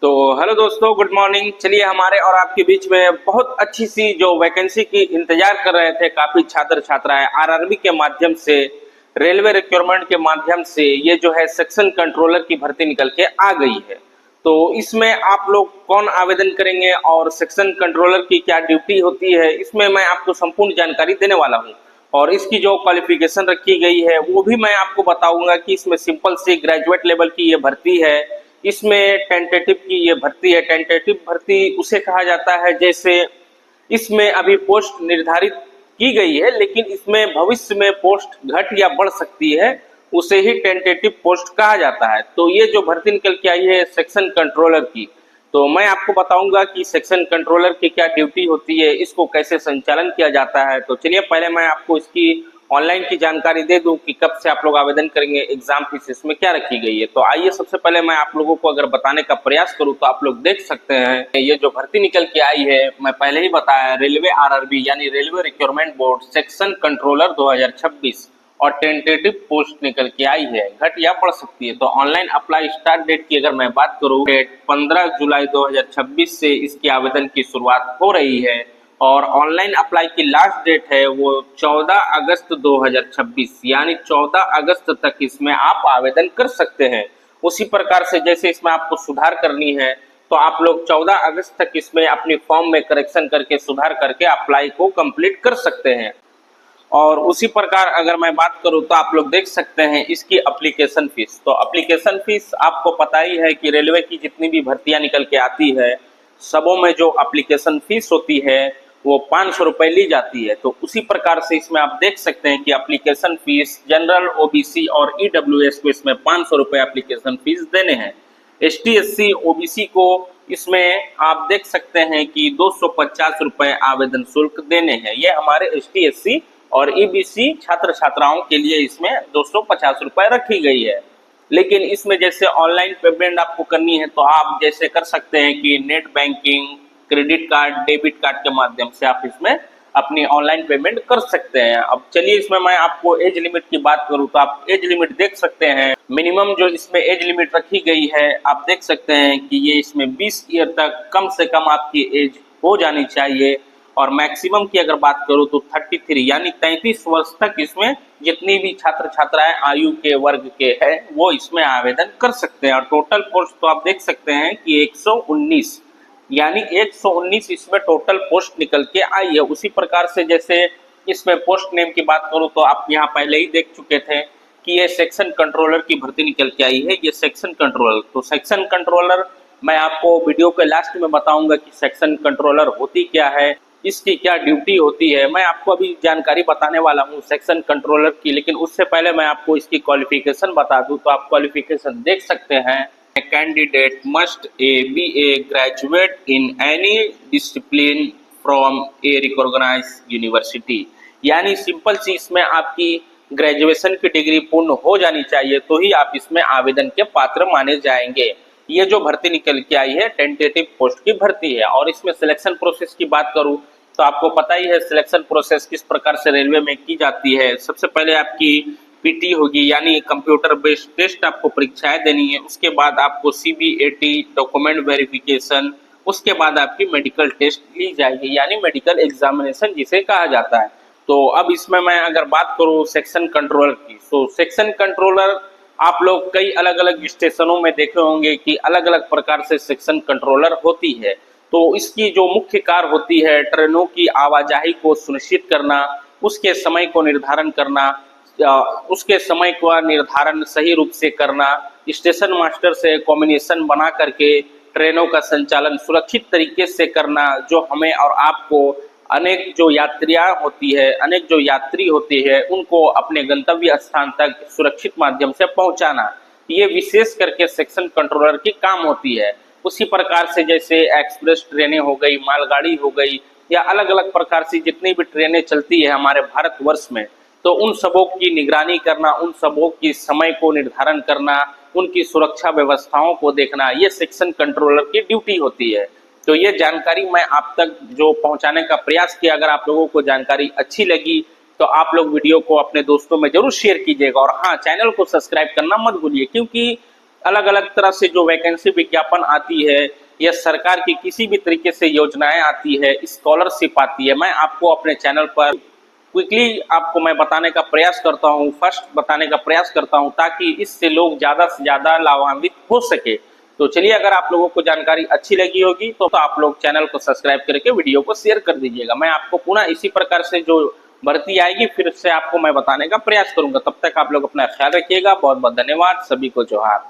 तो हेलो दोस्तों, good morning. चलिए हमारे और आपके बीच में बहुत अच्छी सी जो वैकेंसी की इंतजार कर रहे थे काफी छात्र छात्राएं आरआरबी के माध्यम से, रेलवे रिक्रूटमेंट के माध्यम से ये जो है सेक्शन कंट्रोलर की भर्ती निकल के आ गई है। तो इसमें आप लोग कौन आवेदन करेंगे और सेक्शन कंट्रोलर की क्या ड्यूटी होती है, इसमें मैं आपको संपूर्ण जानकारी देने वाला हूँ। और इसकी जो क्वालिफिकेशन रखी गई है वो भी मैं आपको बताऊंगा कि इसमें सिंपल सी ग्रेजुएट लेवल की ये भर्ती है। इसमें टेंटेटिव की ये भर्ती है। टेंटेटिव भर्ती उसे कहा जाता है जैसे इसमें अभी पोस्ट निर्धारित की गई है, लेकिन इसमें भविष्य में पोस्ट घट या बढ़ सकती है, उसे ही टेंटेटिव पोस्ट कहा जाता है। तो ये जो भर्ती निकल के आई है सेक्शन कंट्रोलर की, तो मैं आपको बताऊंगा कि सेक्शन कंट्रोलर की क्या ड्यूटी होती है, इसको कैसे संचालन किया जाता है। तो चलिए पहले मैं आपको इसकी ऑनलाइन की जानकारी दे दूं कि कब से आप लोग आवेदन करेंगे, एग्जाम फीस इसमें क्या रखी गई है। तो आइए सबसे पहले मैं आप लोगों को अगर बताने का प्रयास करूं तो आप लोग देख सकते हैं ये जो भर्ती निकल के आई है, मैं पहले ही बताया, रेलवे आरआरबी यानी railway recruitment board section controller 2026 और टेंटेटिव पोस्ट निकल के आई है, घट या बढ़ सकती है। तो ऑनलाइन अप्लाई स्टार्ट डेट की अगर मैं बात करूं, डेट 15 जुलाई 2026 से इसकी आवेदन की शुरुआत हो रही है और ऑनलाइन अप्लाई की लास्ट डेट है वो 14 अगस्त 2026 यानी 14 अगस्त तक इसमें आप आवेदन कर सकते हैं। उसी प्रकार से जैसे इसमें आपको सुधार करनी है तो आप लोग 14 अगस्त तक इसमें अपनी फॉर्म में करेक्शन करके सुधार करके अप्लाई को कंप्लीट कर सकते हैं। और उसी प्रकार अगर मैं बात करूं तो आप लोग देख सकते हैं इसकी एप्लीकेशन फीस। तो एप्लीकेशन फीस आपको पता ही है कि रेलवे की जितनी भी भर्तियां निकल के आती है सबों में जो एप्लीकेशन फीस होती है वो 500 रुपये ली जाती है। तो उसी प्रकार से इसमें आप देख सकते हैं कि एप्लीकेशन फीस जनरल, ओबीसी और ईडब्ल्यूएस को इसमें 500 रुपये एप्लीकेशन फीस देने हैं। एसटी, एससी, ओबीसी को इसमें आप देख सकते हैं कि 250 रुपये आवेदन शुल्क देने हैं। ये हमारे एसटी, एससी और ईबीसी छात्र छात्राओं के लिए इसमें 250 रुपये रखी गई है। लेकिन इसमें जैसे ऑनलाइन पेमेंट आपको करनी है तो आप जैसे कर सकते हैं कि net banking, credit card, debit card के माध्यम से आप इसमें अपनी ऑनलाइन पेमेंट कर सकते हैं। अब चलिए इसमें मैं आपको एज लिमिट की बात करूं तो आप एज लिमिट देख सकते हैं। मिनिमम जो इसमें एज लिमिट रखी गई है आप देख सकते हैं कि ये इसमें 20 ईयर तक कम से कम आपकी एज हो जानी चाहिए। और मैक्सिमम की अगर बात करूं तो 33 यानी 33 वर्ष तक इसमें जितनी भी छात्र छात्राएं आयु के वर्ग के हैं वो इसमें आवेदन कर सकते हैं। और टोटल पोस्ट तो आप देख सकते हैं कि 119 यानी 119 इसमें टोटल पोस्ट निकल के आई है। उसी प्रकार से जैसे इसमें पोस्ट नेम की बात करूं तो आप यहाँ पहले ही देख चुके थे कि ये सेक्शन कंट्रोलर की भर्ती निकल के आई है। ये सेक्शन कंट्रोलर, तो सेक्शन कंट्रोलर मैं आपको वीडियो के लास्ट में बताऊंगा कि सेक्शन कंट्रोलर होती क्या है, इसकी क्या ड्यूटी होती है। मैं आपको अभी जानकारी बताने वाला हूँ सेक्शन कंट्रोलर की, लेकिन उससे पहले मैं आपको इसकी क्वालिफिकेशन बता दूं। तो आप क्वालिफिकेशन देख सकते हैं, A candidate must be a graduate in any discipline from a recognized university। यानी सिंपल सी इसमें आपकी ग्रेजुएशन की डिग्री पूर्ण हो जानी चाहिए तो ही आप इसमें आवेदन के पात्र माने जाएंगे। ये जो भर्ती निकल के आई है टेंटेटिव पोस्ट की भर्ती है। और इसमें सिलेक्शन प्रोसेस की बात करूं तो आपको पता ही है सिलेक्शन प्रोसेस किस प्रकार से रेलवे में की जाती है। सबसे पहले आपकी पीटी होगी यानी कंप्यूटर बेस्ड टेस्ट, आपको परीक्षाएं देनी है। उसके बाद आपको सीबीएटी डॉक्यूमेंट वेरिफिकेशन, उसके बाद आपकी मेडिकल टेस्ट ली जाएगी यानी मेडिकल एग्जामिनेशन जिसे कहा जाता है। तो अब इसमें मैं अगर बात करूं सेक्शन कंट्रोलर की, तो सेक्शन कंट्रोलर आप लोग कई अलग अलग स्टेशनों में देखे होंगे कि अलग अलग प्रकार से सेक्शन कंट्रोलर होती है। तो इसकी जो मुख्य कार्य होती है ट्रेनों की आवाजाही को सुनिश्चित करना, उसके समय को निर्धारण करना, उसके समय का निर्धारण सही रूप से करना, स्टेशन मास्टर से कॉम्बिनेशन बना करके ट्रेनों का संचालन सुरक्षित तरीके से करना, जो हमें और आपको अनेक जो यात्री होती है उनको अपने गंतव्य स्थान तक सुरक्षित माध्यम से पहुंचाना, ये विशेष करके सेक्शन कंट्रोलर की काम होती है। उसी प्रकार से जैसे एक्सप्रेस ट्रेनें हो गई, मालगाड़ी हो गई या अलग अलग प्रकार से जितनी भी ट्रेनें चलती है हमारे भारतवर्ष में, तो उन सबों की निगरानी करना, उन सबों की समय को निर्धारण करना, उनकी सुरक्षा व्यवस्थाओं को देखना, ये सेक्शन कंट्रोलर की ड्यूटी होती है। तो ये जानकारी मैं आप तक जो पहुंचाने का प्रयास किया, अगर आप लोगों को जानकारी अच्छी लगी तो आप लोग वीडियो को अपने दोस्तों में जरूर शेयर कीजिएगा। और हाँ, चैनल को सब्सक्राइब करना मत भूलिए, क्योंकि अलग अलग तरह से जो वैकेंसी विज्ञापन आती है या सरकार की किसी भी तरीके से योजनाएं आती है, स्कॉलरशिप आती है, मैं आपको अपने चैनल पर क्विकली आपको मैं बताने का प्रयास करता हूं, फर्स्ट बताने का प्रयास करता हूं, ताकि इससे लोग ज़्यादा से ज़्यादा लाभान्वित हो सके। तो चलिए, अगर आप लोगों को जानकारी अच्छी लगी होगी तो आप लोग चैनल को सब्सक्राइब करके वीडियो को शेयर कर दीजिएगा। मैं आपको पुनः इसी प्रकार से जो भर्ती आएगी फिर से आपको मैं बताने का प्रयास करूंगा। तब तक आप लोग अपना ख्याल रखिएगा। बहुत बहुत धन्यवाद। सभी को जोहार।